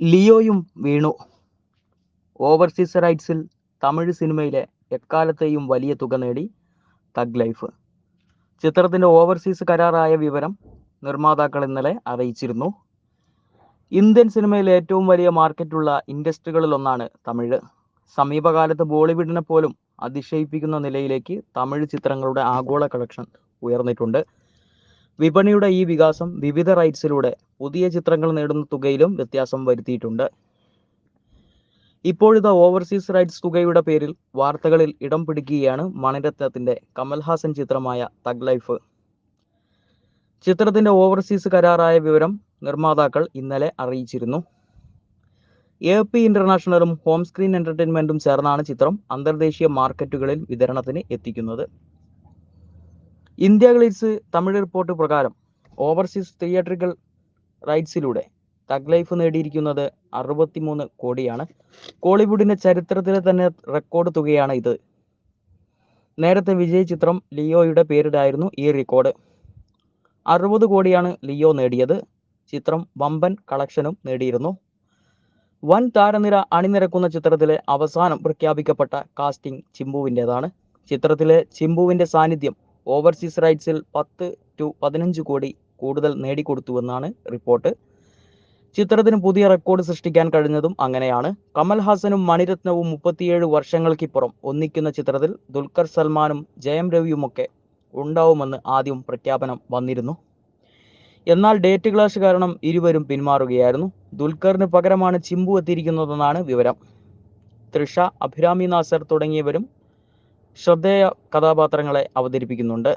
ലിയോയും വീണു. ഓവർസീസ് റൈറ്റ്സിൽ തമിഴ് സിനിമയിലെ എക്കാലത്തെയും വലിയ തുക നേടി തഗ് ലൈഫ്. ചിത്രത്തിന്റെ ഓവർസീസ് കരാറായ വിവരം നിർമ്മാതാക്കൾ ഇന്നലെ അറിയിച്ചിരുന്നു. ഇന്ത്യൻ സിനിമയിൽ ഏറ്റവും വലിയ മാർക്കറ്റുള്ള ഇൻഡസ്ട്രികളിലൊന്നാണ് തമിഴ്. സമീപകാലത്ത് ബോളിവുഡിനെ പോലും അതിശയിപ്പിക്കുന്ന നിലയിലേക്ക് തമിഴ് ചിത്രങ്ങളുടെ ആഗോള കളക്ഷൻ ഉയർന്നിട്ടുണ്ട്. വിപണിയുടെ ഈ വികാസം വിവിധ റൈറ്റ്സിലൂടെ പുതിയ ചിത്രങ്ങൾ നേടുന്ന തുകയിലും വ്യത്യാസം വരുത്തിയിട്ടുണ്ട്. ഇപ്പോഴത്തെ ഓവർസീസ് റൈറ്റ്സ് തുകയുടെ പേരിൽ വാർത്തകളിൽ ഇടം പിടിക്കുകയാണ് മണിരത്നത്തിന്റെ കമൽഹാസൻ ചിത്രമായ തഗ് ലൈഫ്. ചിത്രത്തിന്റെ ഓവർസീസ് കരാറായ വിവരം നിർമ്മാതാക്കൾ ഇന്നലെ അറിയിച്ചിരുന്നു. AP ഇന്റർനാഷണലും ഹോം സ്ക്രീൻ എന്റർടൈൻമെന്റും ചേർന്നാണ് ചിത്രം അന്തർദേശീയ മാർക്കറ്റുകളിൽ വിതരണത്തിന് എത്തിക്കുന്നത്. ഇന്ത്യ ഗ്ലിറ്റ്സ് തമിഴ് റിപ്പോർട്ട് പ്രകാരം ഓവർസീസ് തിയേറ്ററിക്കൽ റൈറ്റ്സിലൂടെ തഗ് ലൈഫ് നേടിയിരിക്കുന്നത് 63 കോടിയാണ്. കോളിവുഡിന്റെ ചരിത്രത്തിലെ തന്നെ റെക്കോർഡ് തുകയാണ് ഇത്. നേരത്തെ വിജയ് ചിത്രം ലിയോയുടെ പേരിലായിരുന്നു ഈ റെക്കോർഡ്. 60 കോടിയാണ് ലിയോ നേടിയത്. ചിത്രം വമ്പൻ കളക്ഷനും നേടിയിരുന്നു. വൻ താരനിര അണിനിരക്കുന്ന ചിത്രത്തിലെ അവസാനം പ്രഖ്യാപിക്കപ്പെട്ട കാസ്റ്റിംഗ് ചിമ്പുവിൻ്റെതാണ്. ചിത്രത്തിലെ ചിമ്പുവിന്റെ സാന്നിധ്യം ഓവർസീസ് റൈറ്റ്സിൽ 10 to 15 കോടി കൂടുതൽ നേടിക്കൊടുത്തുവെന്നാണ് റിപ്പോർട്ട്. ചിത്രത്തിന് പുതിയ റെക്കോർഡ് സൃഷ്ടിക്കാൻ കഴിഞ്ഞതും അങ്ങനെയാണ്. കമൽഹാസനും മണിരത്നവും 37 വർഷങ്ങൾക്കിപ്പുറം ഒന്നിക്കുന്ന ചിത്രത്തിൽ ദുൽഖർ സൽമാനും ജയം രവിയുമൊക്കെ ഉണ്ടാവുമെന്ന് ആദ്യം പ്രഖ്യാപനം വന്നിരുന്നു. എന്നാൽ ഡേറ്റ് ക്ലാഷ് കാരണം ഇരുവരും പിന്മാറുകയായിരുന്നു. ദുൽഖറിന് പകരമാണ് ചിമ്പു എത്തിയിരിക്കുന്നതെന്നാണ് വിവരം. തൃഷ, അഭിരാമി നാസർ തുടങ്ങിയവരും ശ്രദ്ധേയ കഥാപാത്രങ്ങളെ അവതരിപ്പിക്കുന്നുണ്ട്.